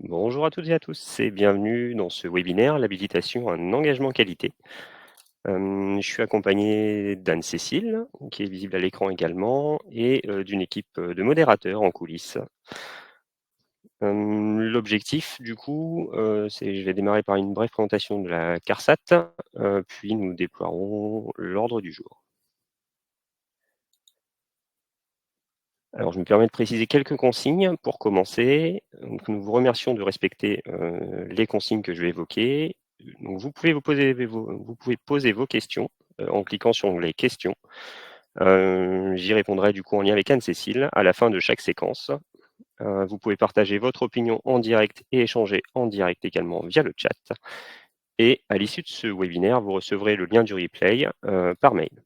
Bonjour à toutes et à tous et bienvenue dans ce webinaire, l'habilitation à un engagement qualité. Je suis accompagné d'Anne-Cécile, qui est visible à l'écran également, et d'une équipe de modérateurs en coulisses. L'objectif du coup, je vais démarrer par une brève présentation de la CARSAT, puis nous déploierons l'ordre du jour. Alors je me permets de préciser quelques consignes pour commencer. Donc nous vous remercions de respecter, les consignes que je vais évoquer. Donc vous pouvez poser vos questions, en cliquant sur l'onglet «Questions». J'y répondrai du coup en lien avec Anne-Cécile à la fin de chaque séquence. Vous pouvez partager votre opinion en direct et échanger en direct également via le chat. Et à l'issue de ce webinaire, vous recevrez le lien du replay, par mail.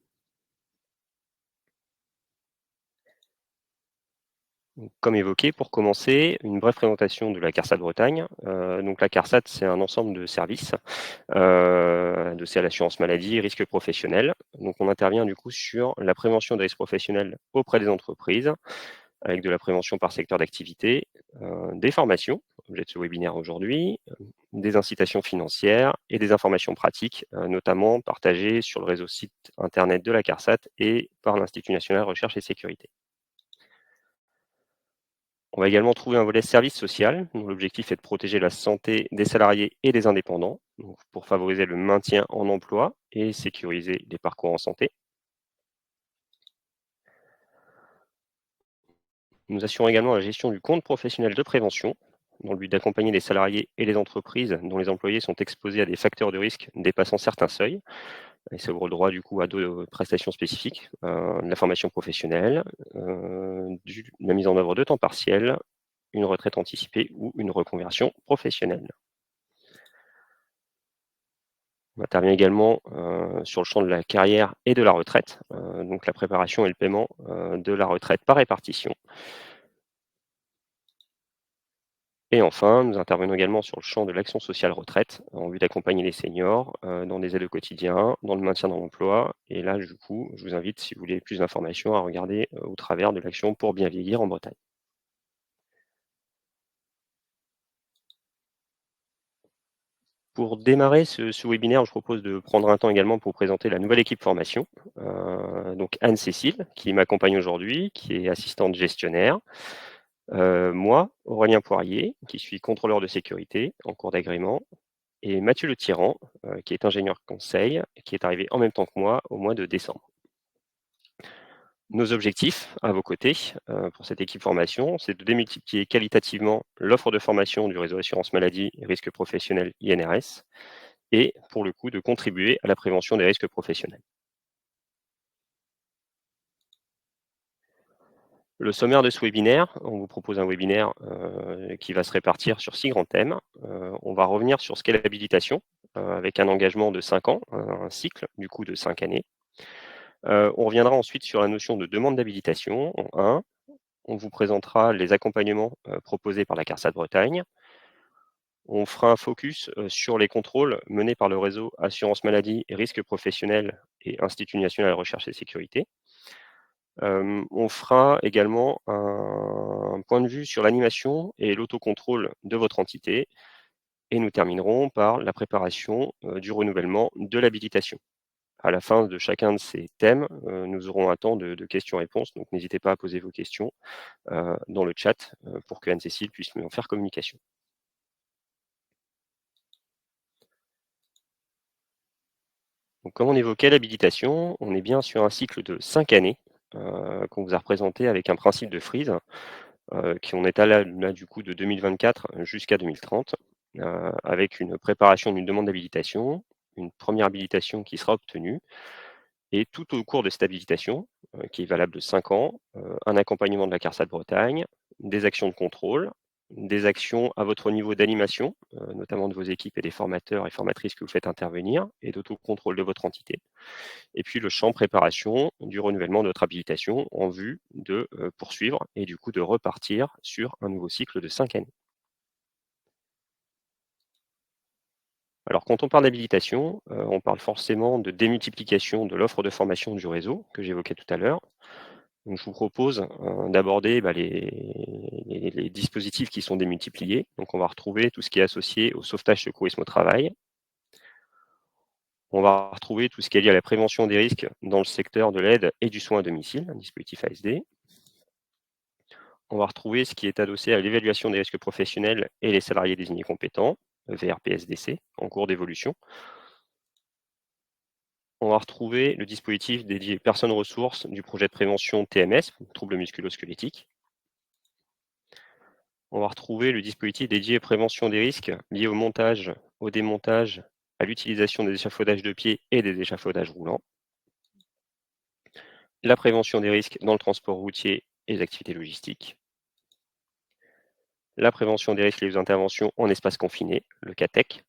Donc, comme évoqué, pour commencer, une brève présentation de la CARSAT Bretagne. Donc la CARSAT, c'est un ensemble de services, c'est l'assurance maladie, risques professionnels. Donc on intervient du coup sur la prévention des risques professionnels auprès des entreprises, avec de la prévention par secteur d'activité, des formations, objet de ce webinaire aujourd'hui, des incitations financières et des informations pratiques, notamment partagées sur le réseau site internet de la CARSAT et par l'Institut national de recherche et sécurité. On va également trouver un volet service social, dont l'objectif est de protéger la santé des salariés et des indépendants, donc pour favoriser le maintien en emploi et sécuriser les parcours en santé. Nous assurons également la gestion du compte professionnel de prévention, dans le but d'accompagner les salariés et les entreprises dont les employés sont exposés à des facteurs de risque dépassant certains seuils. Et ça ouvre le droit du coup à deux prestations spécifiques, de la formation professionnelle, la mise en œuvre de temps partiel, une retraite anticipée ou une reconversion professionnelle. On intervient également, sur le champ de la carrière et de la retraite, donc la préparation et le paiement, de la retraite par répartition. Et enfin, nous intervenons également sur le champ de l'action sociale retraite, en vue d'accompagner les seniors, dans des aides au quotidien, dans le maintien dans l'emploi. Et là, du coup, je vous invite, si vous voulez plus d'informations, à regarder, au travers de l'action pour bien vieillir en Bretagne. Pour démarrer ce webinaire, je propose de prendre un temps également pour présenter la nouvelle équipe formation. Donc Anne-Cécile, qui m'accompagne aujourd'hui, qui est assistante gestionnaire. Moi, Aurélien Poirier, qui suis contrôleur de sécurité en cours d'agrément, et Mathieu Le Tyran, qui est ingénieur conseil, qui est arrivé en même temps que moi au mois de décembre. Nos objectifs, à vos côtés, pour cette équipe formation, c'est de démultiplier qualitativement l'offre de formation du réseau assurance maladie et risques professionnels INRS, et pour le coup, de contribuer à la prévention des risques professionnels. Le sommaire de ce webinaire, on vous propose un webinaire qui va se répartir sur 6 grands thèmes. On va revenir sur ce qu'est l'habilitation, avec un engagement de 5 ans, un cycle du coup de 5 années. On reviendra ensuite sur la notion de demande d'habilitation en 1. On vous présentera les accompagnements proposés par la CARSAT Bretagne. On fera un focus sur les contrôles menés par le réseau Assurance Maladie et Risques Professionnels et Institut national de recherche et sécurité. On fera également un point de vue sur l'animation et l'autocontrôle de votre entité, et nous terminerons par la préparation du renouvellement de l'habilitation. À la fin de chacun de ces thèmes, nous aurons un temps de questions-réponses, donc n'hésitez pas à poser vos questions dans le chat pour que Anne-Cécile puisse en faire communication. Donc, comme on évoquait l'habilitation, on est bien sur un cycle de 5 années qu'on vous a représenté avec un principe de freeze qui on est là du coup de 2024 jusqu'à 2030, avec une préparation d'une demande d'habilitation, une première habilitation qui sera obtenue, et tout au cours de cette habilitation, qui est valable de 5 ans, un accompagnement de la CARSAT Bretagne, des actions de contrôle, des actions à votre niveau d'animation, notamment de vos équipes et des formateurs et formatrices que vous faites intervenir, et d'autocontrôle de votre entité. Et puis le champ préparation du renouvellement de votre habilitation en vue de poursuivre et du coup de repartir sur un nouveau cycle de 5 années. Alors quand on parle d'habilitation, on parle forcément de démultiplication de l'offre de formation du réseau que j'évoquais tout à l'heure. Donc, je vous propose d'aborder les dispositifs qui sont démultipliés. Donc, on va retrouver tout ce qui est associé au sauvetage, secourisme au travail. On va retrouver tout ce qui est lié à la prévention des risques dans le secteur de l'aide et du soin à domicile, un dispositif ASD. On va retrouver ce qui est adossé à l'évaluation des risques professionnels et les salariés désignés compétents, VRPSDC, en cours d'évolution. On va retrouver le dispositif dédié personnes ressources du projet de prévention TMS, troubles musculo-squelettiques. On va retrouver le dispositif dédié prévention des risques liés au montage, au démontage, à l'utilisation des échafaudages de pied et des échafaudages roulants. La prévention des risques dans le transport routier et les activités logistiques. La prévention des risques liés aux interventions en espace confiné, le CATEC.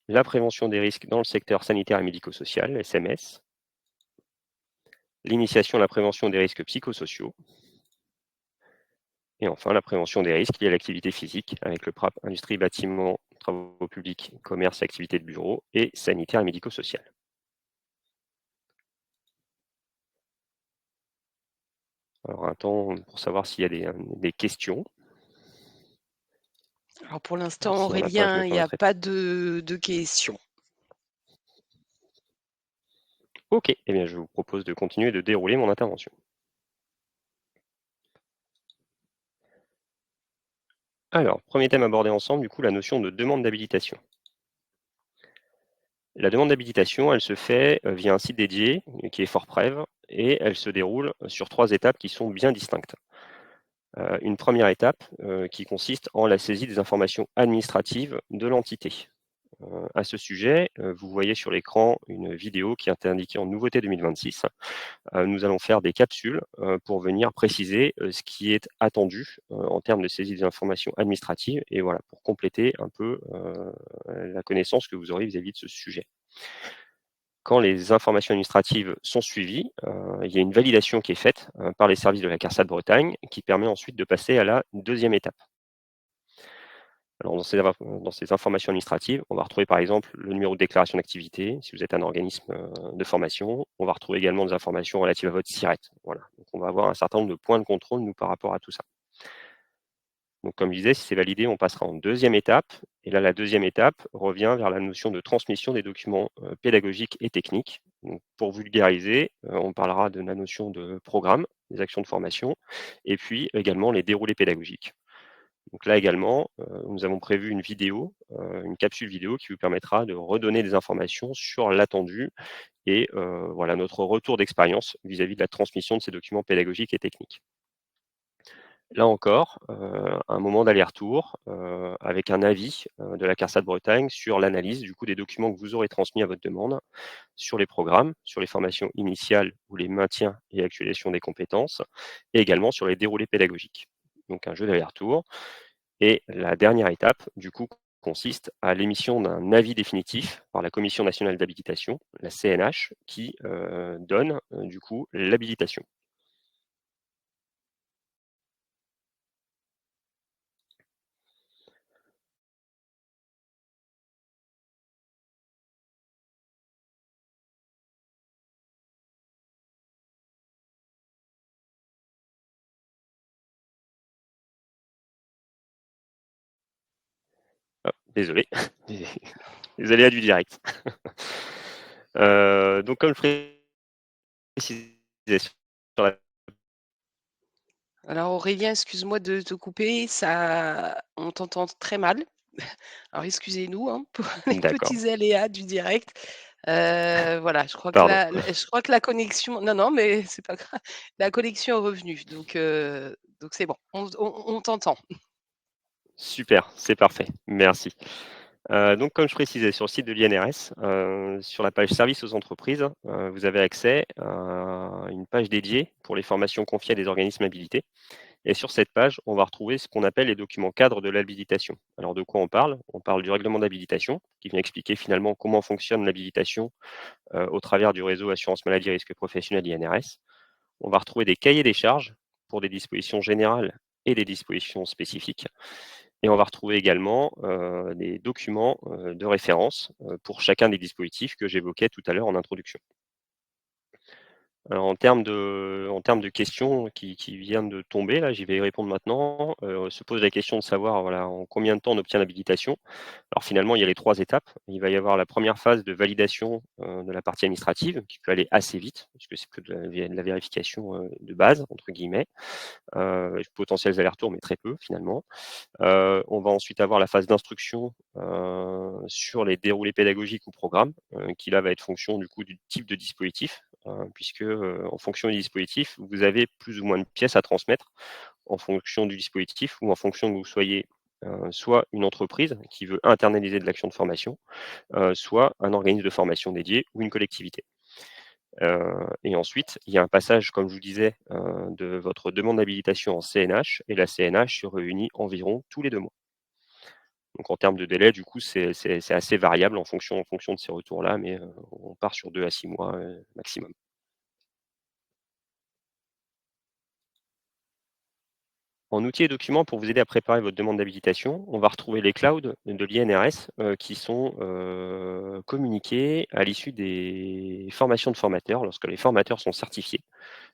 La prévention des risques dans le secteur sanitaire et médico-social, SMS. L'initiation à la prévention des risques psychosociaux. Et enfin, la prévention des risques liés à l'activité physique avec le PRAP industrie, bâtiment, travaux publics, commerce, activités de bureau et sanitaire et médico-social. Alors, un temps pour savoir s'il y a des questions. Alors, pour l'instant, Alors, s'il n'y en a pas, je me Aurélien, il n'y a permettrai. pas de questions. Ok, eh bien, je vous propose de continuer de dérouler mon intervention. Alors, premier thème abordé ensemble, du coup, la notion de demande d'habilitation. La demande d'habilitation, elle se fait via un site dédié qui est FortPrev et elle se déroule sur 3 étapes qui sont bien distinctes. Une première étape qui consiste en la saisie des informations administratives de l'entité. À ce sujet, vous voyez sur l'écran une vidéo qui est indiquée en nouveauté 2026. Nous allons faire des capsules pour venir préciser ce qui est attendu en termes de saisie des informations administratives et voilà, pour compléter un peu la connaissance que vous aurez vis-à-vis de ce sujet. Quand les informations administratives sont suivies, il y a une validation qui est faite par les services de la CARSAT Bretagne qui permet ensuite de passer à la deuxième étape. Alors dans ces informations administratives, on va retrouver par exemple le numéro de déclaration d'activité, si vous êtes un organisme de formation. On va retrouver également des informations relatives à votre SIRET. Voilà. Donc on va avoir un certain nombre de points de contrôle, nous, par rapport à tout ça. Donc comme je disais, si c'est validé, on passera en deuxième étape. Et là, la deuxième étape revient vers la notion de transmission des documents pédagogiques et techniques. Donc, pour vulgariser, on parlera de la notion de programme, des actions de formation, et puis également les déroulés pédagogiques. Donc là également, nous avons prévu une vidéo, une capsule vidéo qui vous permettra de redonner des informations sur l'attendu et voilà notre retour d'expérience vis-à-vis de la transmission de ces documents pédagogiques et techniques. Là encore, un moment d'aller-retour avec un avis de la CARSAT Bretagne sur l'analyse du coup des documents que vous aurez transmis à votre demande, sur les programmes, sur les formations initiales ou les maintiens et actualisation des compétences, et également sur les déroulés pédagogiques. Donc un jeu d'aller-retour. Et la dernière étape, du coup, consiste à l'émission d'un avis définitif par la Commission nationale d'habilitation, la CNH, qui donne du coup l'habilitation. Oh, désolé, les aléas du direct. Donc comme je précisais sur la... Alors, Aurélien, excuse-moi de te couper, on t'entend très mal. Alors, excusez-nous hein, pour les D'accord, petits aléas du direct. Voilà, pardon. je crois que la connexion. Non, non, mais c'est pas grave. La connexion est revenue, donc c'est bon. On t'entend. Super, c'est parfait, merci. Donc comme je précisais, sur le site de l'INRS, sur la page services aux entreprises, vous avez accès à une page dédiée pour les formations confiées à des organismes habilités. Et sur cette page, on va retrouver ce qu'on appelle les documents cadres de l'habilitation. Alors de quoi on parle? On parle du règlement d'habilitation, qui vient expliquer finalement comment fonctionne l'habilitation au travers du réseau assurance maladie risque professionnel INRS. On va retrouver des cahiers des charges pour des dispositions générales et des dispositions spécifiques. Et on va retrouver également des documents de référence pour chacun des dispositifs que j'évoquais tout à l'heure en introduction. Alors en termes de questions qui viennent de tomber là, j'y vais y répondre maintenant. Se pose la question de savoir, voilà, en combien de temps on obtient l'habilitation. Alors finalement, il y a les 3 étapes. Il va y avoir la première phase de validation, de la partie administrative qui peut aller assez vite, puisque c'est que de la vérification, «de base» entre guillemets, potentiels allers-retours, mais très peu finalement. On va ensuite avoir la phase d'instruction, sur les déroulés pédagogiques ou programmes, qui là va être fonction du coup du type de dispositif, puisque, en fonction du dispositif, vous avez plus ou moins de pièces à transmettre en fonction du dispositif ou en fonction que vous soyez, soit une entreprise qui veut internaliser de l'action de formation, soit un organisme de formation dédié ou une collectivité. Et ensuite, il y a un passage, comme je vous disais, de votre demande d'habilitation en CNH et la CNH se réunit environ tous les 2 mois. Donc en termes de délai, du coup, c'est assez variable en fonction de ces retours-là, mais on part sur 2 à 6 mois, maximum. En outils et documents, pour vous aider à préparer votre demande d'habilitation, on va retrouver les clouds de l'INRS, qui sont, communiqués à l'issue des formations de formateurs, lorsque les formateurs sont certifiés.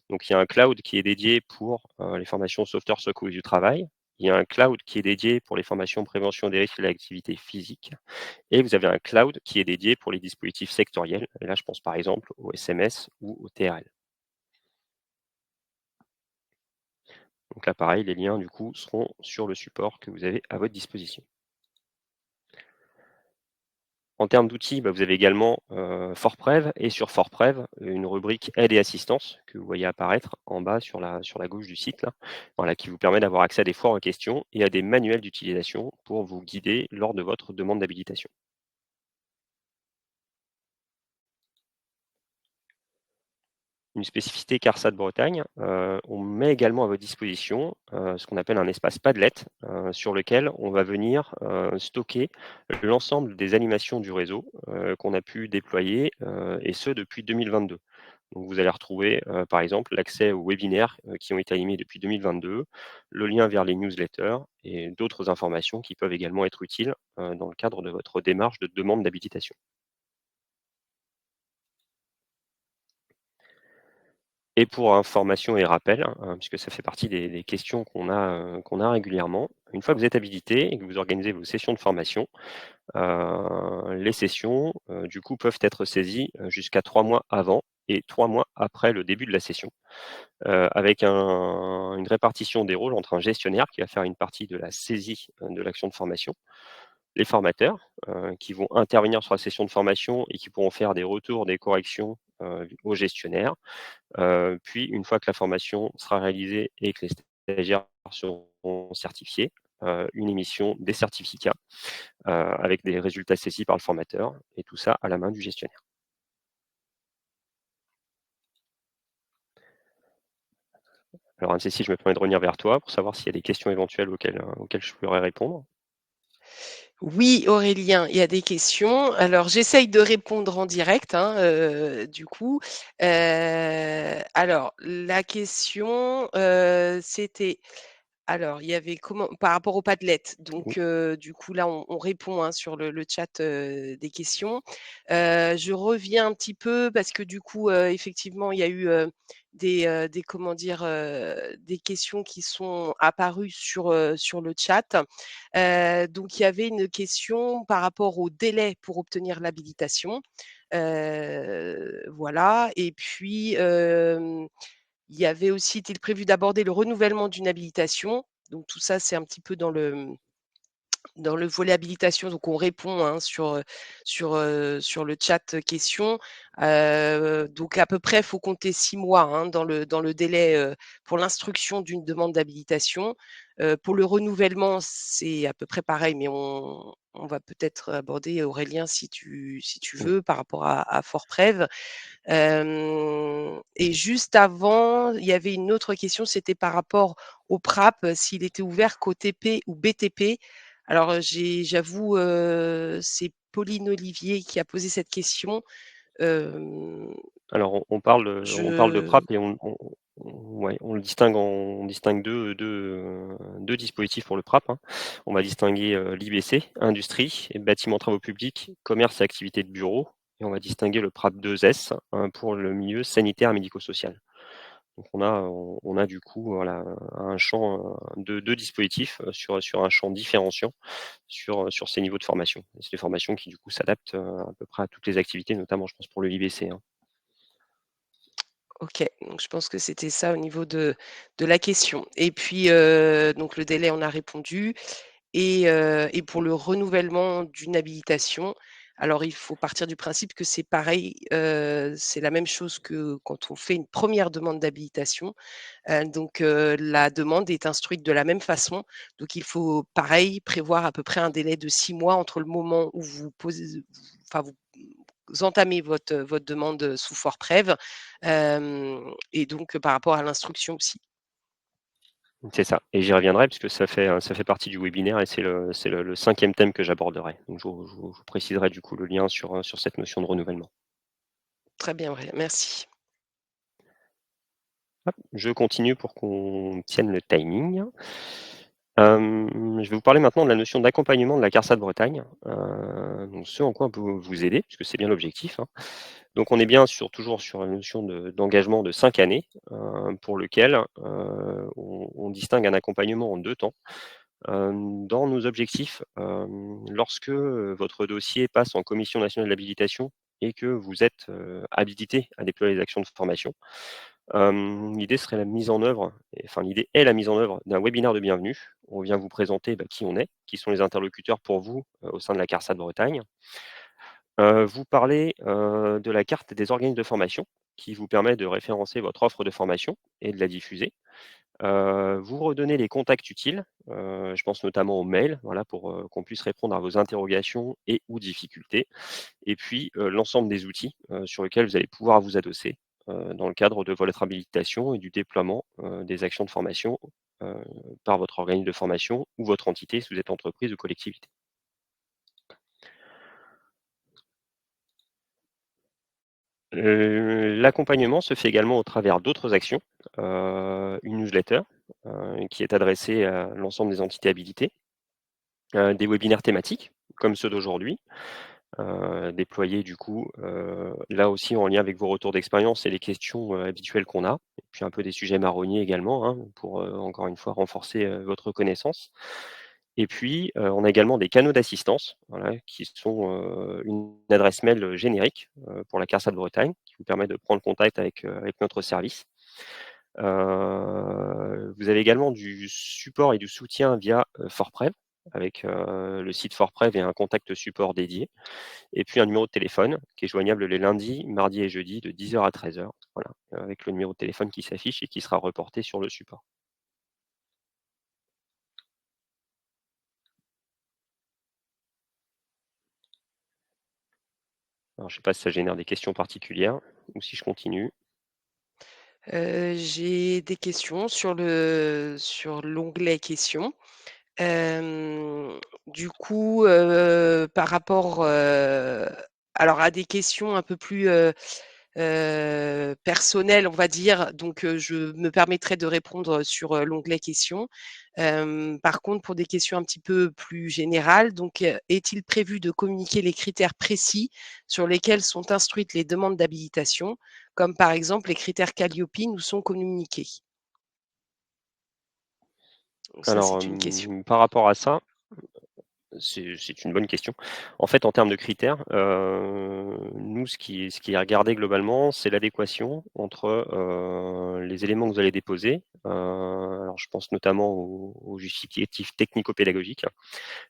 Donc il y a un cloud qui est dédié pour, les formations sauveteurs secours du travail. Il y a un cloud qui est dédié pour les formations prévention des risques de l'activité physique et vous avez un cloud qui est dédié pour les dispositifs sectoriels. Et là, je pense par exemple au SMS ou au TRL. Donc là, pareil, les liens du coup seront sur le support que vous avez à votre disposition. En termes d'outils, vous avez également, FortPrev et sur FortPrev, une rubrique aide et assistance que vous voyez apparaître en bas sur la gauche du site là, voilà, qui vous permet d'avoir accès à des foires en questions et à des manuels d'utilisation pour vous guider lors de votre demande d'habilitation. Une spécificité CARSAT Bretagne, on met également à votre disposition, ce qu'on appelle un espace Padlet, sur lequel on va venir, stocker l'ensemble des animations du réseau, qu'on a pu déployer, et ce depuis 2022. Donc vous allez retrouver, par exemple, l'accès aux webinaires, qui ont été animés depuis 2022, le lien vers les newsletters et d'autres informations qui peuvent également être utiles, dans le cadre de votre démarche de demande d'habilitation. Et pour information et rappel, puisque ça fait partie des questions qu'on a régulièrement. Une fois que vous êtes habilité et que vous organisez vos sessions de formation, les sessions, du coup, peuvent être saisies, jusqu'à 3 mois avant et 3 mois après le début de la session, avec une répartition des rôles entre un gestionnaire qui va faire une partie de la saisie, de l'action de formation, les formateurs, qui vont intervenir sur la session de formation et qui pourront faire des retours, des corrections, au gestionnaire. Puis une fois que la formation sera réalisée et que les stagiaires seront certifiés, une émission des certificats, avec des résultats saisis par le formateur et tout ça à la main du gestionnaire. Alors Anne-Cécile, je me permets de revenir vers toi pour savoir s'il y a des questions éventuelles auxquelles je pourrais répondre. Oui, Aurélien, il y a des questions. Alors, j'essaye de répondre en direct, hein, du coup. Alors, la question, c'était alors, il y avait comment par rapport aux Padlet. Oui. Donc, du coup, là, on répond, hein, sur le chat, des questions. Je reviens un petit peu parce que du coup, effectivement, il y a eu, des comment dire? Des questions qui sont apparues sur le chat. Donc il y avait une question par rapport au délai pour obtenir l'habilitation. Voilà et puis, il y avait aussi est-il prévu d'aborder le renouvellement d'une habilitation? Donc tout ça, c'est un petit peu dans le volet habilitation, donc on répond, hein, sur le chat questions. Donc à peu près, il faut compter 6 mois, hein, dans le délai, pour l'instruction d'une demande d'habilitation. Pour le renouvellement, c'est à peu près pareil, mais on va peut-être aborder, Aurélien, si tu Oui. veux, par rapport à FortPrev. Et juste avant, il y avait une autre question, c'était par rapport au PRAP, s'il était ouvert qu'au TP ou BTP. Alors, j'avoue, c'est Pauline Olivier qui a posé cette question. Hem, Alors on parle de je PRAP et ouais, on distingue deux dispositifs pour le PRAP, hein. On va distinguer, l'IBC, industrie, et bâtiments, travaux publics, commerce et activités de bureau, et on va distinguer le PRAP 2S pour le milieu sanitaire et médico-social. Donc on a du coup voilà, un champ, deux dispositifs, sur un champ différenciant sur ces niveaux de formation. C'est des formations qui du coup s'adaptent, à peu près à toutes les activités, notamment je pense pour le l'IBC, hein. OK, donc je pense que c'était ça au niveau de la question et puis, donc le délai, on a répondu et pour le renouvellement d'une habilitation, alors il faut partir du principe que c'est pareil, c'est la même chose que quand on fait une première demande d'habilitation. Donc la demande est instruite de la même façon. Donc il faut pareil prévoir à peu près un délai de 6 mois entre le moment où vous posez enfin vous entamez votre demande, sous forprev, et donc par rapport à l'instruction aussi. C'est ça, et j'y reviendrai puisque ça fait partie du webinaire et c'est le 5e thème que j'aborderai. Donc je vous préciserai du coup le lien sur cette notion de renouvellement. Très bien, ouais, merci. Hop, je continue pour qu'on tienne le timing. Je vais vous parler maintenant de la notion d'accompagnement de la CARSAT Bretagne, donc ce en quoi on peut vous aider, puisque c'est bien l'objectif, hein. Donc on est bien toujours sur la notion d'engagement de 5 années, pour lequel, on distingue un accompagnement en 2 temps. Dans nos objectifs, lorsque, votre dossier passe en commission nationale d'habilitation et que vous êtes, habilité à déployer les actions de formation, l'idée serait la mise en œuvre enfin l'idée est la mise en œuvre d'un webinaire de bienvenue. On vient vous présenter, qui on est, qui sont les interlocuteurs pour vous, au sein de la CARSAT Bretagne. Vous parlez, de la carte des organismes de formation qui vous permet de référencer votre offre de formation et de la diffuser. Vous redonnez les contacts utiles, je pense notamment aux mails, voilà, pour, qu'on puisse répondre à vos interrogations et ou difficultés et puis, l'ensemble des outils, sur lesquels vous allez pouvoir vous adosser, dans le cadre de votre habilitation et du déploiement, des actions de formation, heu, par votre organisme de formation ou votre entité, si vous êtes entreprise ou collectivité. L'accompagnement se fait également au travers d'autres actions, une newsletter, qui est adressée à l'ensemble des entités habilitées, des webinaires thématiques comme ceux d'aujourd'hui, déployés du coup, là aussi en lien avec vos retours d'expérience et les questions, habituelles qu'on a et puis un peu des sujets marronniers également, hein, pour, encore une fois renforcer, votre connaissance et puis, on a également des canaux d'assistance, voilà, qui sont, une adresse mail, générique, pour la CARSAT Bretagne, qui vous permet de prendre contact avec notre service. Vous avez également du support et du soutien via, Forprev avec, le site Forprev et un contact support dédié et puis un numéro de téléphone qui est joignable les lundis, mardis et jeudis de 10 heures à 13 heures. Voilà, avec le numéro de téléphone qui s'affiche et qui sera reporté sur le support. Alors je ne sais pas si ça génère des questions particulières ou si je continue? J'ai des questions sur l'onglet questions. Du coup, par rapport, alors à des questions un peu plus, personnelles, on va dire, donc je me permettrai de répondre sur, l'onglet questions. Par contre, pour des questions un petit peu plus générales, donc, est-il prévu de communiquer les critères précis sur lesquels sont instruites les demandes d'habilitation, comme par exemple les critères Qualiopi nous sont communiqués? Donc ça, Alors, c'est une question. par rapport à ça, c'est une bonne question. En fait, en termes de critères, nous, ce qui est regardé globalement, c'est l'adéquation entre, les éléments que vous allez déposer. Alors je pense notamment aux justificatifs technico-pédagogiques.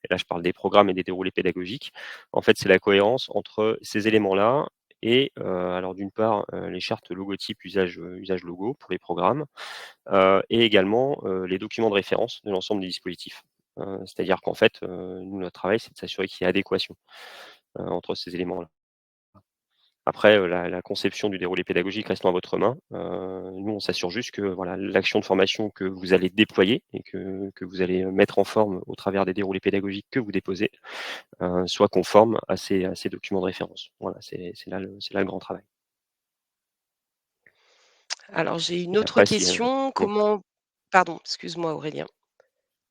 Et là, je parle des programmes et des déroulés pédagogiques. En fait, c'est la cohérence entre ces éléments-là et alors d'une part, les chartes logotypes usage logo pour les programmes, et également, les documents de référence de l'ensemble des dispositifs. C'est-à-dire qu'en fait, nous, notre travail, c'est de s'assurer qu'il y ait adéquation, entre ces éléments-là. Après, la conception du déroulé pédagogique restant à votre main, nous, on s'assure juste que, voilà, l'action de formation que vous allez déployer et que vous allez, mettre en forme au travers des déroulés pédagogiques que vous déposez, soit conforme à ces documents de référence. Voilà, c'est là le grand travail. Alors j'ai une Et autre après si, question, oui. comment pardon, excuse-moi Aurélien.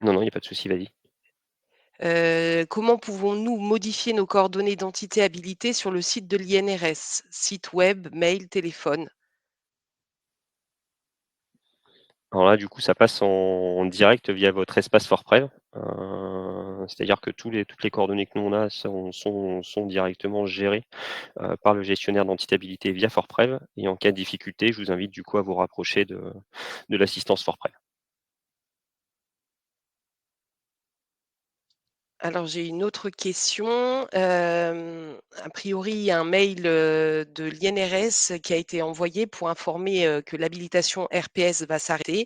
Non, non, il y a pas de souci, vas-y. Comment pouvons-nous modifier nos coordonnées d'identité habilitées sur le site de l'INRS? Site web, mail, téléphone? Alors là, du coup, ça passe en direct via votre espace ForPrev. C'est-à-dire que toutes les coordonnées que nous on a sont directement gérées par le gestionnaire d'entité via ForPrev. Et en cas de difficulté, je vous invite du coup à vous rapprocher de l'assistance ForPrev. Alors j'ai une autre question. A priori, il y a un mail, de l'INRS qui a été envoyé pour informer, que l'habilitation RPS va s'arrêter.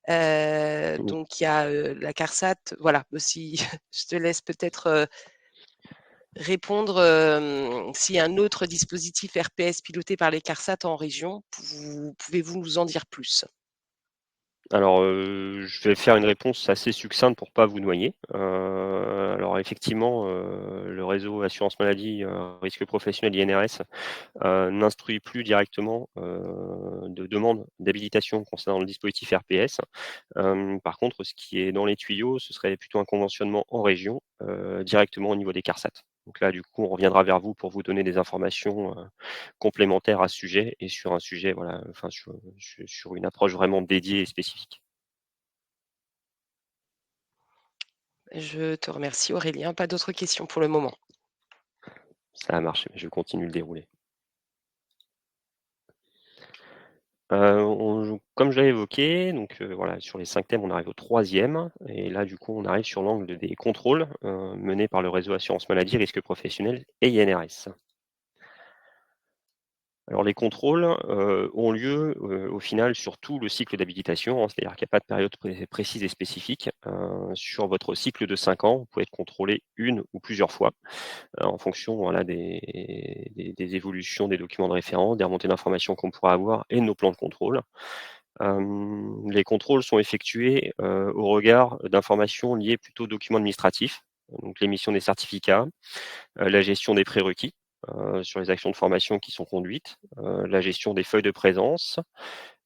Oui. Donc il y a, la CARSAT voilà, si je te laisse peut-être, répondre, s'il y a un autre dispositif RPS piloté par les CARSAT en région. Pouvez-vous nous en dire plus? Alors, je vais faire une réponse assez succincte pour pas vous noyer. Alors effectivement, le réseau assurance maladie, risque professionnel INRS, n'instruit plus directement, de demande d'habilitation concernant le dispositif RPS. Par contre, ce qui est dans les tuyaux, ce serait plutôt un conventionnement en région, directement au niveau des CARSAT. Donc là, du coup, on reviendra vers vous pour vous donner des informations, complémentaires à ce sujet et sur un sujet, voilà, enfin sur une approche vraiment dédiée et spécifique. Je te remercie Aurélien, pas d'autres questions pour le moment. Ça a marché, je continue le déroulé. Comme je l'avais évoqué, donc voilà, sur les 5 thèmes, on arrive au troisième et là, du coup, on arrive sur l'angle des contrôles, menés par le réseau assurance maladie, risque professionnel et INRS. Alors les contrôles, ont lieu, au final sur tout le cycle d'habilitation, hein, c'est-à-dire qu'il n'y a pas de période précise et spécifique. Sur votre cycle de 5 ans, vous pouvez être contrôlé une ou plusieurs fois, en fonction, voilà, des évolutions des documents de référence, des remontées d'informations qu'on pourra avoir et de nos plans de contrôle. Les contrôles sont effectués, au regard d'informations liées plutôt aux documents administratifs, donc l'émission des certificats, la gestion des prérequis, sur les actions de formation qui sont conduites, la gestion des feuilles de présence,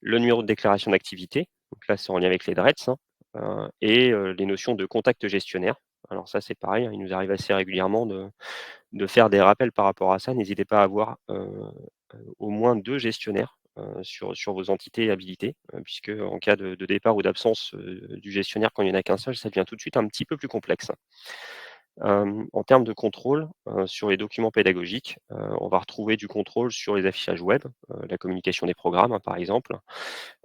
le numéro de déclaration d'activité, donc là c'est en lien avec les DRETS, hein, et les notions de contact gestionnaire. Alors ça c'est pareil, hein, il nous arrive assez régulièrement de faire des rappels par rapport à ça. N'hésitez pas à avoir, au moins 2 gestionnaires, sur vos entités habilitées, puisque en cas de départ ou d'absence, du gestionnaire quand il n'y en a qu'un seul, ça devient tout de suite un petit peu plus complexe. En termes de contrôle, sur les documents pédagogiques, on va retrouver du contrôle sur les affichages web, la communication des programmes, hein, par exemple,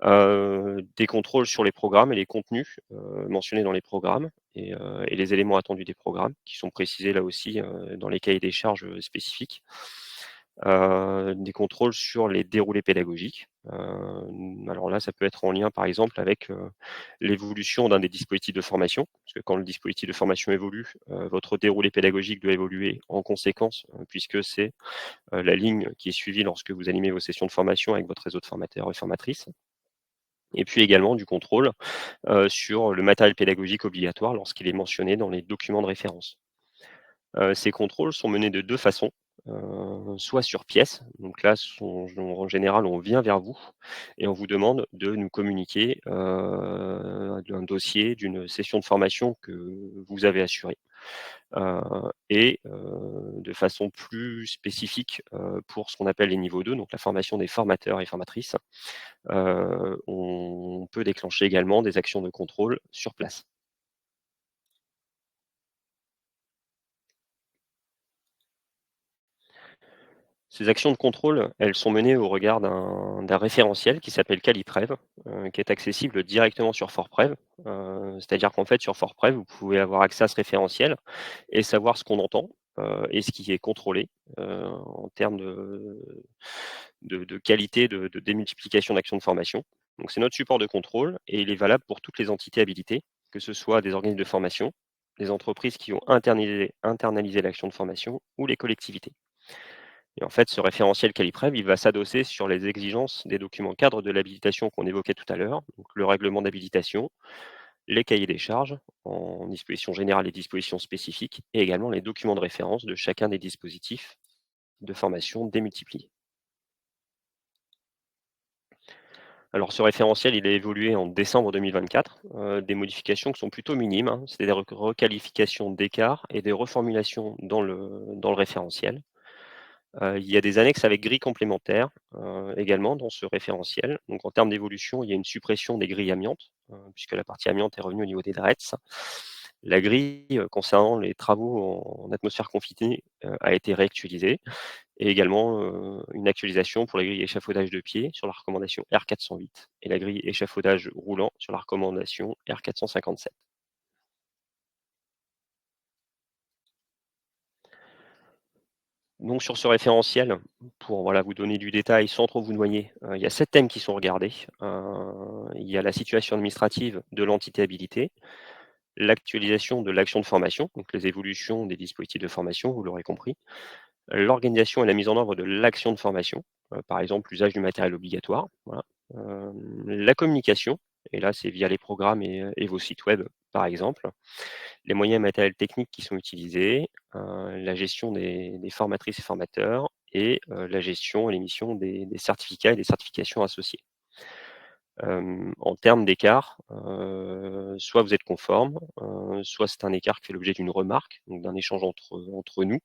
des contrôles sur les programmes et les contenus, mentionnés dans les programmes et les éléments attendus des programmes qui sont précisés là aussi, dans les cahiers des charges, spécifiques. Des contrôles sur les déroulés pédagogiques. Alors là, ça peut être en lien, par exemple, avec, l'évolution d'un des dispositifs de formation. Parce que quand le dispositif de formation évolue, votre déroulé pédagogique doit évoluer en conséquence, puisque c'est, la ligne qui est suivie lorsque vous animez vos sessions de formation avec votre réseau de formateurs et formatrices. Et puis également du contrôle, sur le matériel pédagogique obligatoire lorsqu'il est mentionné dans les documents de référence. Ces contrôles sont menés de 2 façons, soit sur pièce, donc là en général on vient vers vous et on vous demande de nous communiquer, un dossier d'une session de formation que vous avez assurée. Et de façon plus spécifique, pour ce qu'on appelle les niveaux 2, donc la formation des formateurs et formatrices, on peut déclencher également des actions de contrôle sur place. Ces actions de contrôle, elles sont menées au regard d'un référentiel qui s'appelle Caliprev, qui est accessible directement sur ForPrev. C'est-à-dire qu'en fait, sur ForPrev, vous pouvez avoir accès à ce référentiel et savoir ce qu'on entend, et ce qui est contrôlé, en termes de qualité de démultiplication d'actions de formation. Donc c'est notre support de contrôle et il est valable pour toutes les entités habilitées, que ce soit des organismes de formation, les entreprises qui ont internalisé l'action de formation ou les collectivités. Et en fait, ce référentiel Caliprev, il va s'adosser sur les exigences des documents cadres de l'habilitation qu'on évoquait tout à l'heure, donc le règlement d'habilitation, les cahiers des charges en dispositions générales et dispositions spécifiques, et également les documents de référence de chacun des dispositifs de formation démultipliés. Alors ce référentiel, il a évolué en décembre 2024, des modifications qui sont plutôt minimes, hein. C'est des requalifications d'écart et des reformulations dans le référentiel. Il y a des annexes avec grilles complémentaires, également dans ce référentiel. Donc en termes d'évolution, il y a une suppression des grilles amiantes, puisque la partie amiante est revenue au niveau des DRETS. La grille, concernant les travaux en atmosphère confinée, a été réactualisée et également, une actualisation pour la grille échafaudage de pied sur la recommandation R408 et la grille échafaudage roulant sur la recommandation R457. Donc sur ce référentiel, pour voilà, vous donner du détail sans trop vous noyer, il y a 7 thèmes qui sont regardés. Il y a la situation administrative de l'entité habilitée, l'actualisation de l'action de formation, donc les évolutions des dispositifs de formation, vous l'aurez compris, l'organisation et la mise en œuvre de l'action de formation, par exemple l'usage du matériel obligatoire, voilà. La communication, et là c'est via les programmes et vos sites web par exemple, les moyens matériels techniques qui sont utilisés, la gestion des formatrices et formateurs et la gestion et l'émission des certificats et des certifications associées. En termes d'écart, soit vous êtes conforme, soit c'est un écart qui fait l'objet d'une remarque, donc d'un échange entre nous,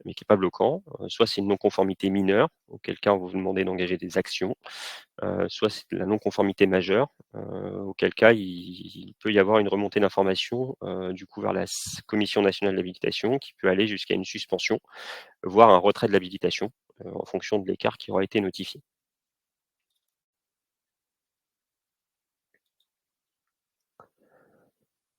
mais qui est pas bloquant, soit c'est une non-conformité mineure, auquel cas on va vous demander d'engager des actions, soit c'est de la non-conformité majeure, auquel cas il peut y avoir une remontée d'informations, du coup vers la commission nationale d'habilitation qui peut aller jusqu'à une suspension, voire un retrait de l'habilitation, en fonction de l'écart qui aura été notifié.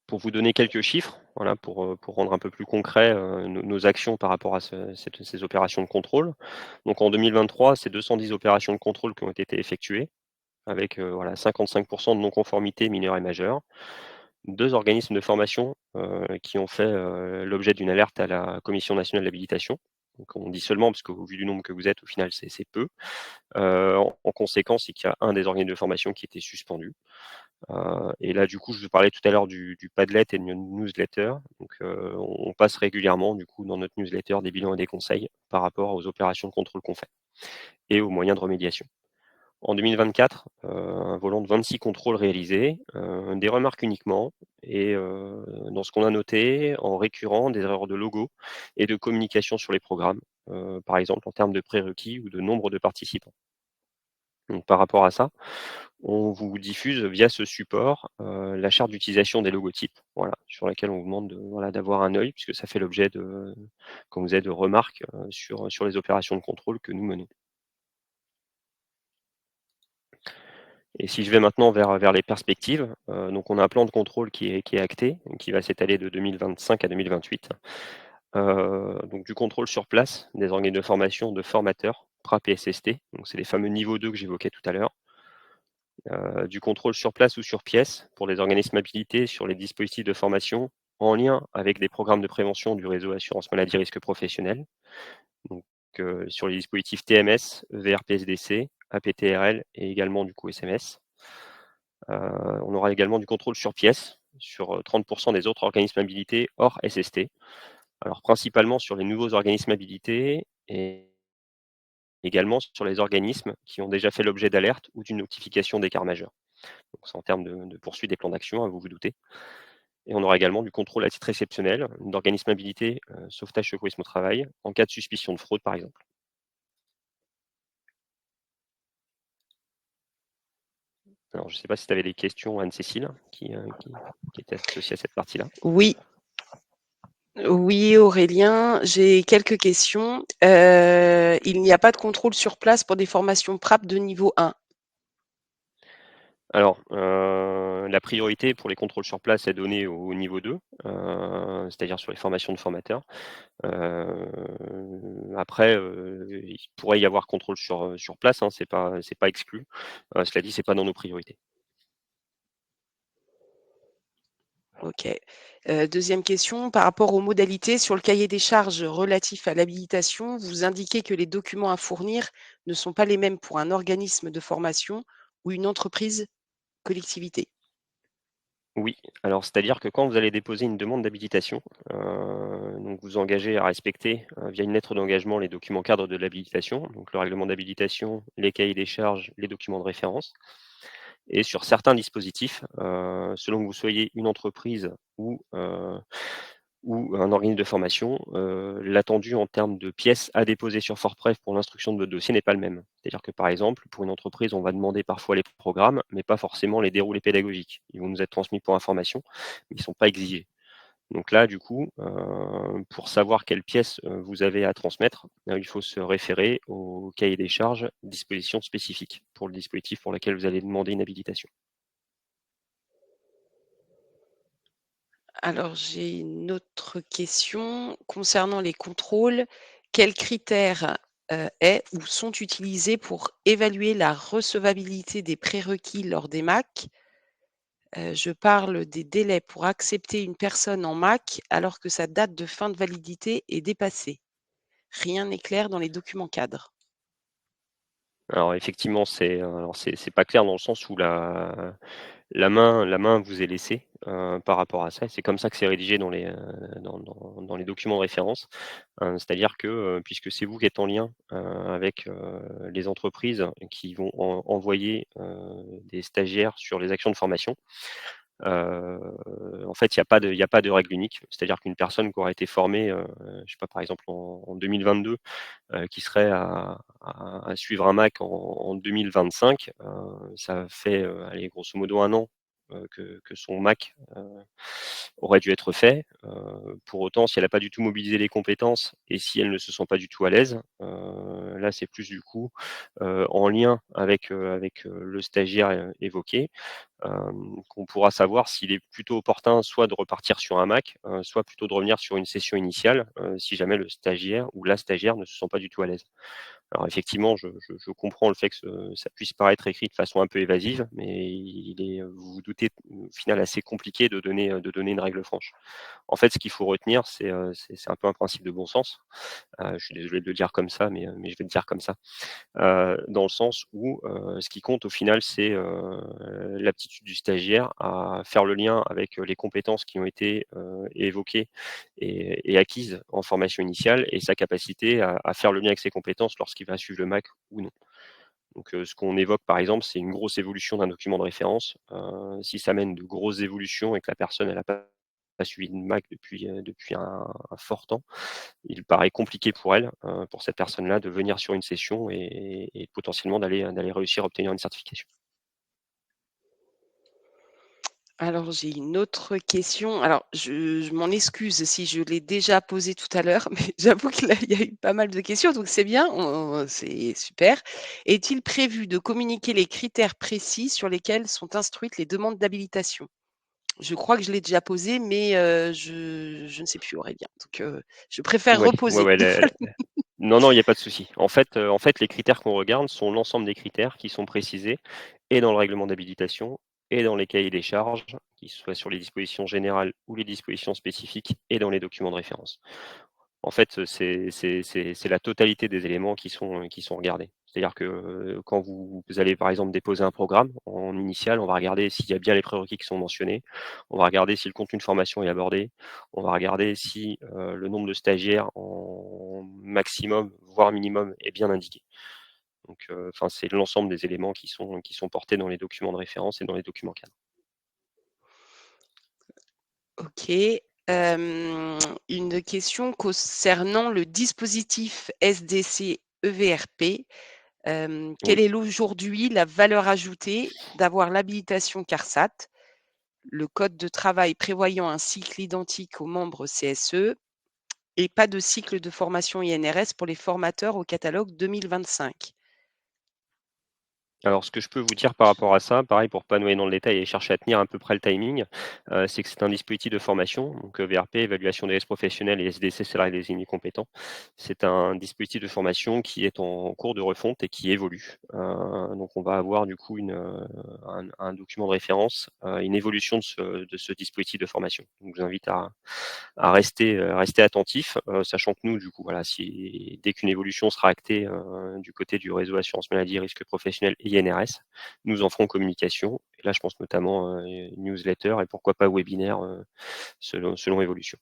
Pour vous donner quelques chiffres, voilà, pour rendre un peu plus concret, nos actions par rapport à ces opérations de contrôle. Donc en 2023, c'est 210 opérations de contrôle qui ont été effectuées avec, voilà 55% de non-conformité mineure et majeure. 2 organismes de formation, qui ont fait, l'objet d'une alerte à la commission nationale d'habilitation. Donc on dit seulement parce qu'au vu du nombre que vous êtes, au final, c'est peu. En conséquence, c'est qu'il y a un des organismes de formation qui était suspendu. Et là, du coup, je vous parlais tout à l'heure du Padlet et de notre newsletter. Donc, on passe régulièrement, du coup, dans notre newsletter des bilans et des conseils par rapport aux opérations de contrôle qu'on fait et aux moyens de remédiation. En 2024, un volant de 26 contrôles réalisés, des remarques uniquement et dans ce qu'on a noté, en récurrent, des erreurs de logo et de communication sur les programmes, par exemple en termes de prérequis ou de nombre de participants. Donc par rapport à ça, on vous diffuse via ce support, la charte d'utilisation des logotypes, voilà, sur laquelle on vous demande de voilà, d'avoir un œil puisque ça fait l'objet de, comme vous êtes, de remarques, sur les opérations de contrôle que nous menons. Et si je vais maintenant vers les perspectives, donc on a un plan de contrôle qui est acté, qui va s'étaler de 2025 à 2028. Donc du contrôle sur place des organismes de formation de formateurs, PRAP et SST, donc c'est les fameux niveaux 2 que j'évoquais tout à l'heure. Du contrôle sur place ou sur pièce pour les organismes habilités sur les dispositifs de formation en lien avec des programmes de prévention du réseau assurance maladie risque professionnel. Donc, sur les dispositifs TMS, VRPSDC, APTRL et également du coup SMS. On aura également du contrôle sur pièce sur 30% des autres organismes habilités hors SST. Alors principalement sur les nouveaux organismes habilités et également sur les organismes qui ont déjà fait l'objet d'alerte ou d'une notification d'écart majeur. Donc c'est en termes de poursuite des plans d'action, hein, vous vous doutez. Et on aura également du contrôle à titre exceptionnel d'organismes habilités, sauvetage secourisme au travail, en cas de suspicion de fraude par exemple. Alors je ne sais pas si tu avais des questions, Anne-Cécile, qui étaient associées à cette partie-là? Oui. Oui, Aurélien, j'ai quelques questions. Il n'y a pas de contrôle sur place pour des formations PRAP de niveau 1? Alors, la priorité pour les contrôles sur place est donnée au niveau 2, c'est-à-dire sur les formations de formateurs. Après, il pourrait y avoir contrôle sur place, hein, c'est pas exclu. Cela dit, c'est pas dans nos priorités. OK. 2e question, par rapport aux modalités, sur le cahier des charges relatif à l'habilitation, vous indiquez que les documents à fournir ne sont pas les mêmes pour un organisme de formation ou une entreprise collectivité. Oui, alors c'est-à-dire que quand vous allez déposer une demande d'habilitation, donc vous engagez à respecter, via une lettre d'engagement les documents cadres de l'habilitation, donc le règlement d'habilitation, les cahiers des charges, les documents de référence. Et sur certains dispositifs, selon que vous soyez une entreprise ou un organisme de formation, l'attendu en termes de pièces à déposer sur FortPrev pour l'instruction de votre dossier n'est pas le même. C'est-à-dire que, par exemple, pour une entreprise, on va demander parfois les programmes, mais pas forcément les déroulés pédagogiques. Ils vont nous être transmis pour information, mais ils ne sont pas exigés. Donc là, du coup, pour savoir quelles pièces, vous avez à transmettre, il faut se référer au cahier des charges, dispositions spécifiques pour le dispositif pour lequel vous allez demander une habilitation. Alors, j'ai une autre question concernant les contrôles. Quels critères est ou sont utilisés pour évaluer la recevabilité des prérequis lors des MAC? Je parle des délais pour accepter une personne en MAC alors que sa date de fin de validité est dépassée. Rien n'est clair dans les documents cadres. Alors effectivement, c'est pas clair dans le sens où la main vous est laissée, par rapport à ça. C'est comme ça que c'est rédigé dans les documents de référence. C'est-à-dire que, puisque c'est vous qui êtes en lien, avec, les entreprises qui vont envoyer, des stagiaires sur les actions de formation, heu, en fait, il y a pas de règle unique. C'est-à-dire qu'une personne qui aura été formée, je sais pas, par exemple en 2022, qui serait à suivre un MAC en 2025, ça fait, allez, grosso modo 1 an, que son MAC, aurait dû être fait. Pour autant, si elle n'a pas du tout mobilisé les compétences et si elle ne se sent pas du tout à l'aise, là, c'est plus du coup, en lien avec le stagiaire, évoqué, qu'on pourra savoir s'il est plutôt opportun soit de repartir sur un MAC, soit plutôt de revenir sur une session initiale, si jamais le stagiaire ou la stagiaire ne se sent pas du tout à l'aise. Alors effectivement, je comprends le fait que ça puisse paraître écrit de façon un peu évasive, mais il est, vous vous doutez, au final assez compliqué de donner une règle franche. En fait, ce qu'il faut retenir, c'est un peu un principe de bon sens. Je suis désolé de le dire comme ça, mais je vais le dire comme ça. Dans le sens où, ce qui compte au final, c'est, l'aptitude du stagiaire à faire le lien avec, les compétences qui ont été, évoquées et acquises en formation initiale et sa capacité à faire le lien avec ses compétences lorsqu'il va suivre le MAC ou non. Donc, ce qu'on évoque par exemple, c'est une grosse évolution d'un document de référence. Si ça mène de grosses évolutions et que la personne elle a pas suivi de MAC depuis un fort temps, il paraît compliqué pour elle, pour cette personne-là de venir sur une session et potentiellement d'aller réussir à obtenir une certification. Alors, j'ai une autre question. Alors, je m'en excuse si je l'ai déjà posée tout à l'heure, mais j'avoue que là, il y a eu pas mal de questions, donc c'est bien, c'est super. Est-il prévu de communiquer les critères précis sur lesquels sont instruites les demandes d'habilitation? Je crois que je l'ai déjà posée, mais je ne sais plus, Aurélien. Donc, je préfère Ouais, ouais, reposer. ouais, non, non, il y a pas de souci. En fait, les critères qu'on regarde sont l'ensemble des critères qui sont précisés et dans le règlement d'habilitation et dans les cahiers des charges, qu'ils soient sur les dispositions générales ou les dispositions spécifiques et dans les documents de référence. En fait, c'est la totalité des éléments qui sont regardés. C'est-à-dire que, quand vous allez, par exemple, déposer un programme en initial, on va regarder s'il y a bien les prérequis qui sont mentionnés. On va regarder si le contenu de formation est abordé. On va regarder si, le nombre de stagiaires en maximum, voire minimum, est bien indiqué. Donc, enfin, c'est l'ensemble des éléments qui sont portés dans les documents de référence et dans les documents cadres. OK. Une question concernant le dispositif SDC EVRP. Oui. Quelle est aujourd'hui la valeur ajoutée d'avoir l'habilitation CARSAT, le code de travail prévoyant un cycle identique aux membres CSE et pas de cycle de formation INRS pour les formateurs au catalogue 2025? Alors, ce que je peux vous dire par rapport à ça, pareil pour pas noyer dans le détail et chercher à tenir à peu près le timing, c'est que c'est un dispositif de formation, donc VRP, évaluation des risques professionnels et SDC, salarié désigné compétent. C'est un dispositif de formation qui est en cours de refonte et qui évolue. Donc on va avoir du coup un document de référence, une évolution de ce dispositif de formation. Donc je vous invite à rester attentif, sachant que nous, du coup, voilà, si dès qu'une évolution sera actée, du côté du réseau assurance maladie, risque professionnel et INRS, nous en ferons communication. Et là, je pense notamment newsletter et pourquoi pas webinaire selon évolution.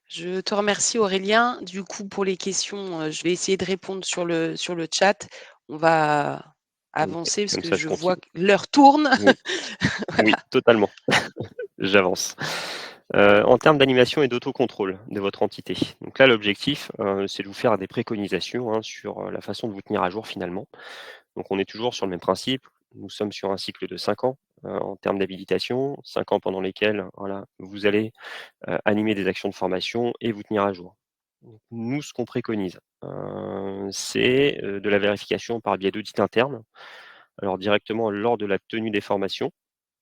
Je te remercie Aurélien. Du coup, pour les questions, je vais essayer de répondre sur le chat. On va Ok, avancer parce comme que ça, je je vois continue. que l'heure tourne. Oui, Voilà. oui, totalement. J'avance. En termes d'animation et d'autocontrôle de votre entité. Donc là, l'objectif, c'est de vous faire des préconisations sur la façon de vous tenir à jour finalement. Donc on est toujours sur le même principe. Nous sommes sur un cycle de 5 ans en termes d'habilitation, 5 ans pendant lesquels voilà, vous allez animer des actions de formation et vous tenir à jour. Donc, nous, ce qu'on préconise, c'est de la vérification par biais d'audits internes, alors directement lors de la tenue des formations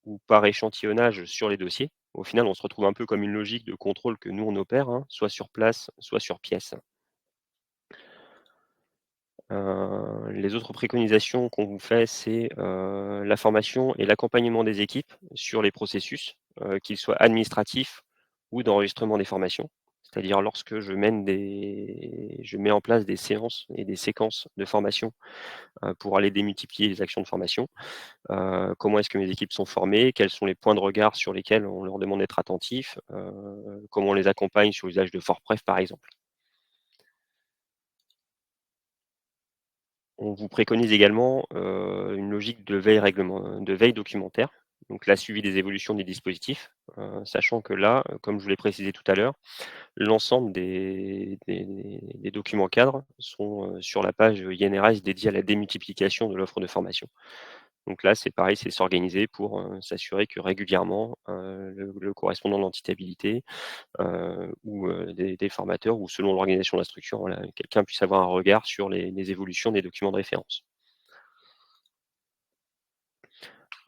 ou par échantillonnage sur les dossiers. Au final, on se retrouve un peu comme une logique de contrôle que nous, on opère, soit sur place, soit sur pièce. Les autres préconisations qu'on vous fait, c'est la formation et l'accompagnement des équipes sur les processus, qu'ils soient administratifs ou d'enregistrement des formations. C'est-à-dire lorsque je mets en place des séances et des séquences de formation pour aller démultiplier les actions de formation. Comment est-ce que mes équipes sont formées? Quels sont les points de regard sur lesquels on leur demande d'être attentifs? Comment on les accompagne sur l'usage de FortPref, par exemple? On vous préconise également une logique de veille documentaire, donc la suivi des évolutions des dispositifs, sachant que là, comme je vous l'ai précisé tout à l'heure, l'ensemble des documents cadres sont sur la page INRS dédiée à la démultiplication de l'offre de formation. Donc là, c'est pareil, c'est s'organiser pour s'assurer que régulièrement, le correspondant de l'entité habilitée ou des formateurs ou selon l'organisation de la structure, voilà, quelqu'un puisse avoir un regard sur les évolutions des documents de référence.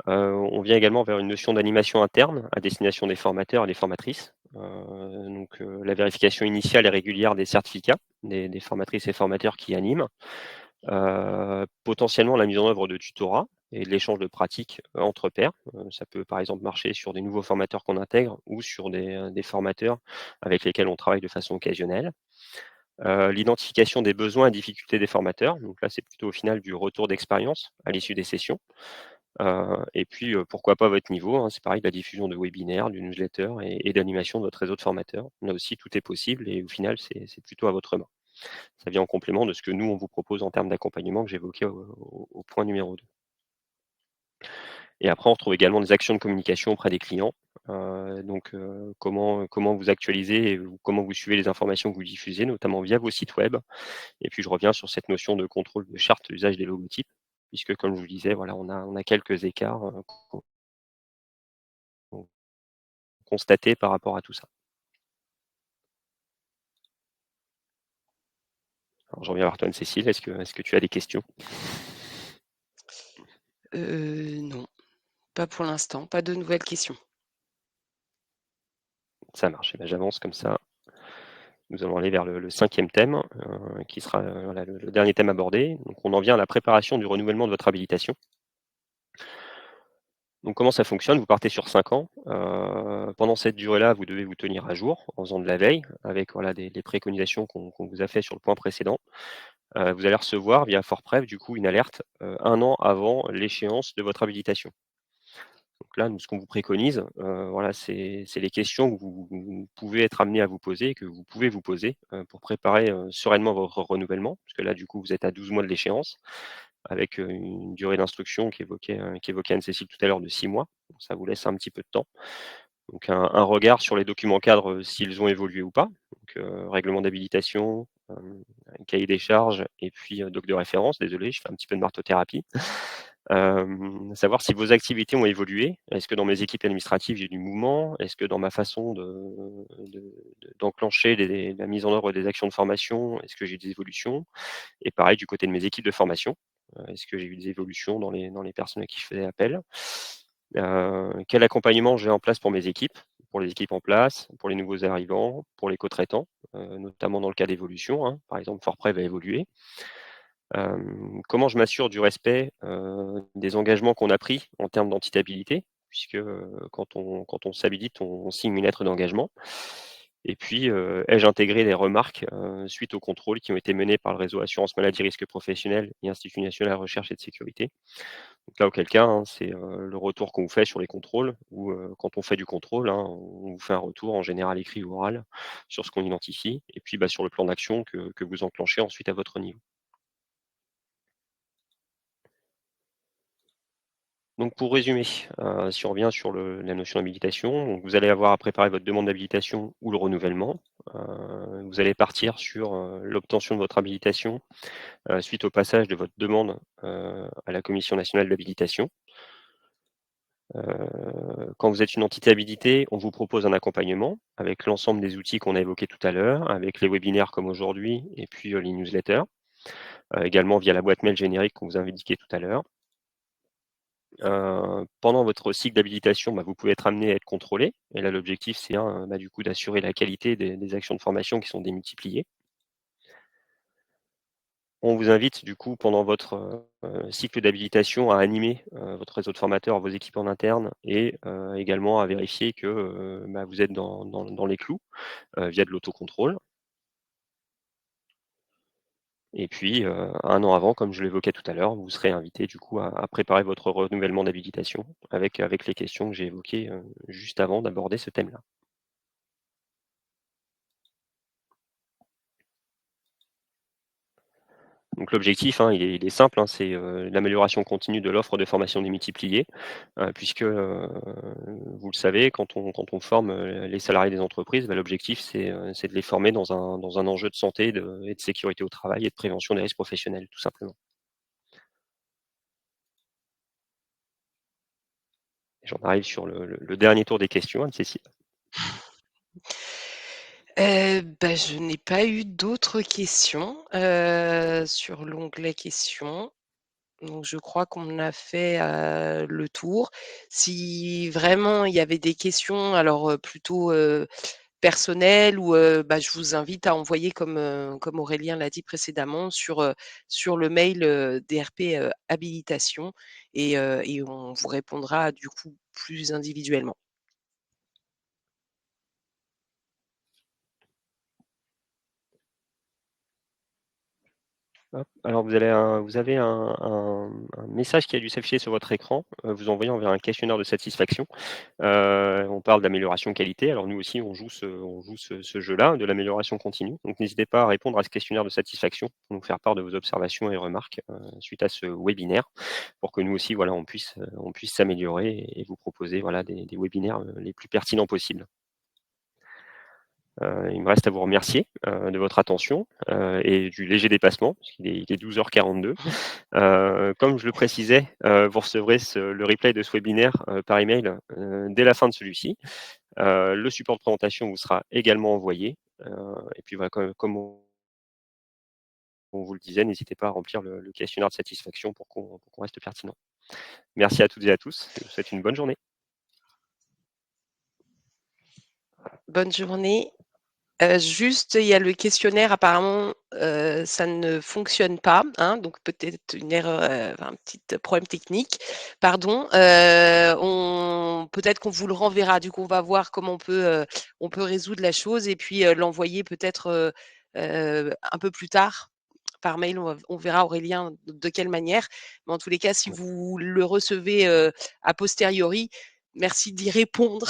On vient également vers une notion d'animation interne à destination des formateurs et des formatrices. Donc la vérification initiale et régulière des certificats des formatrices et formateurs qui animent. Potentiellement la mise en œuvre de tutorats et de l'échange de pratiques entre pairs. Ça peut par exemple marcher sur des nouveaux formateurs qu'on intègre ou sur des formateurs avec lesquels on travaille de façon occasionnelle. L'identification des besoins et difficultés des formateurs. Donc là, c'est plutôt au final du retour d'expérience à l'issue des sessions. Et puis, pourquoi pas votre niveau, c'est pareil, de la diffusion de webinaires, du newsletter et d'animation de votre réseau de formateurs. Là aussi, tout est possible et au final, c'est plutôt à votre main. Ça vient en complément de ce que nous, on vous propose en termes d'accompagnement que j'évoquais au point numéro 2. Et après, on retrouve également des actions de communication auprès des clients. Donc, comment vous actualisez et comment vous suivez les informations que vous diffusez, notamment via vos sites web. Et puis, je reviens sur cette notion de contrôle de charte d'usage des logotypes, puisque comme je vous le disais, voilà, on a quelques écarts constatés par rapport à tout ça. Alors, je reviens vers toi, Anne-Cécile. Est-ce que tu as des questions? Non, pas pour l'instant, pas de nouvelles questions. Ça marche. Eh ben, j'avance comme ça. Nous allons aller vers le 5e thème, qui sera voilà, le dernier thème abordé. Donc, on en vient à la préparation du renouvellement de votre habilitation. Donc, comment ça fonctionne? Vous partez sur 5 ans. Pendant cette durée-là, vous devez vous tenir à jour en faisant de la veille avec voilà, les préconisations qu'on vous a fait sur le point précédent. Vous allez recevoir via FortPref du coup une alerte 1 an avant l'échéance de votre habilitation. Donc là, nous, ce qu'on vous préconise, voilà, c'est les questions que vous pouvez être amené à vous poser, que vous pouvez vous poser pour préparer sereinement votre renouvellement, parce que là, du coup, vous êtes à 12 mois de l'échéance, avec une durée d'instruction qu'évoquait Anne-Cécile tout à l'heure de 6 mois. Donc, ça vous laisse un petit peu de temps. Donc un regard sur les documents cadres, s'ils ont évolué ou pas. Donc règlement d'habilitation, cahier des charges et puis doc de référence. Désolé, je fais un petit peu de martothérapie. Savoir si vos activités ont évolué. Est-ce que dans mes équipes administratives, j'ai du mouvement? Est-ce que dans ma façon d'enclencher la mise en œuvre des actions de formation, est-ce que j'ai des évolutions? Et pareil, du côté de mes équipes de formation, est-ce que j'ai eu des évolutions dans les personnes à qui je faisais appel? Quel accompagnement j'ai en place pour mes équipes, pour les équipes en place, pour les nouveaux arrivants, pour les co-traitants, notamment dans le cas d'évolution, par exemple FortPref va évoluer. Comment je m'assure du respect, des engagements qu'on a pris en termes d'entitabilité? Puisque, quand on s'habilite, on signe une lettre d'engagement. Et puis, ai-je intégré des remarques suite aux contrôles qui ont été menés par le réseau Assurance Maladie Risque Professionnel et Institut National Recherche et de Sécurité. Donc là, auquel cas, hein, c'est le retour qu'on vous fait sur les contrôles ou quand on fait du contrôle, hein, on vous fait un retour en général écrit ou oral sur ce qu'on identifie et puis sur le plan d'action que vous enclenchez ensuite à votre niveau. Donc pour résumer, si on revient sur la notion d'habilitation, donc vous allez avoir à préparer votre demande d'habilitation ou le renouvellement. Vous allez partir sur l'obtention de votre habilitation suite au passage de votre demande à la Commission nationale d'habilitation. Quand vous êtes une entité habilitée, on vous propose un accompagnement avec l'ensemble des outils qu'on a évoqués tout à l'heure, avec les webinaires comme aujourd'hui et puis les newsletters, également via la boîte mail générique qu'on vous a indiqué tout à l'heure. Pendant votre cycle d'habilitation, vous pouvez être amené à être contrôlé. Et là, l'objectif, c'est du coup d'assurer la qualité des actions de formation qui sont démultipliées. On vous invite du coup pendant votre cycle d'habilitation à animer votre réseau de formateurs, vos équipes en interne et également à vérifier que vous êtes dans les clous via de l'autocontrôle. Et puis, 1 an avant, comme je l'évoquais tout à l'heure, vous serez invité du coup à préparer votre renouvellement d'habilitation avec les questions que j'ai évoquées juste avant d'aborder ce thème-là. Donc l'objectif, il est simple, c'est l'amélioration continue de l'offre de formation démultipliée, puisque vous le savez, quand on forme les salariés des entreprises, l'objectif c'est de les former dans un enjeu de santé et de sécurité au travail et de prévention des risques professionnels, tout simplement. J'en arrive sur le dernier tour des questions, Anne-Cécile. Je n'ai pas eu d'autres questions, sur l'onglet questions. Donc je crois qu'on a fait, le tour. Si vraiment il y avait des questions, alors, plutôt, personnelles ou, je vous invite à envoyer comme Aurélien l'a dit précédemment sur le mail, DRP, habilitation et on vous répondra du coup plus individuellement. Hop, alors vous avez un message qui a dû s'afficher sur votre écran, vous envoyant vers un questionnaire de satisfaction. On parle d'amélioration qualité, alors nous aussi on joue ce jeu-là, de l'amélioration continue. Donc n'hésitez pas à répondre à ce questionnaire de satisfaction pour nous faire part de vos observations et remarques, suite à ce webinaire, pour que nous aussi on puisse s'améliorer et vous proposer des webinaires, les plus pertinents possibles. Il me reste à vous remercier de votre attention et du léger dépassement, parce qu'il est 12h42. Comme je le précisais, vous recevrez le replay de ce webinaire par email dès la fin de celui-ci. Le support de présentation vous sera également envoyé. Et puis comme on vous le disait, n'hésitez pas à remplir le questionnaire de satisfaction pour qu'on reste pertinent. Merci à toutes et à tous et je vous souhaite une bonne journée. Bonne journée. Juste, il y a le questionnaire apparemment, ça ne fonctionne pas, hein, donc peut-être une erreur, un petit problème technique. Pardon, peut-être qu'on vous le renverra. Du coup, on va voir comment on peut résoudre la chose et puis, l'envoyer peut-être, un peu plus tard par mail. On verra Aurélien de quelle manière. Mais en tous les cas, si Ouais, vous le recevez, a posteriori, merci d'y répondre.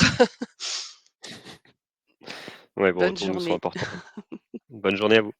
ouais, vos Bonne retours nous sont journée. importants. Bonne journée à vous.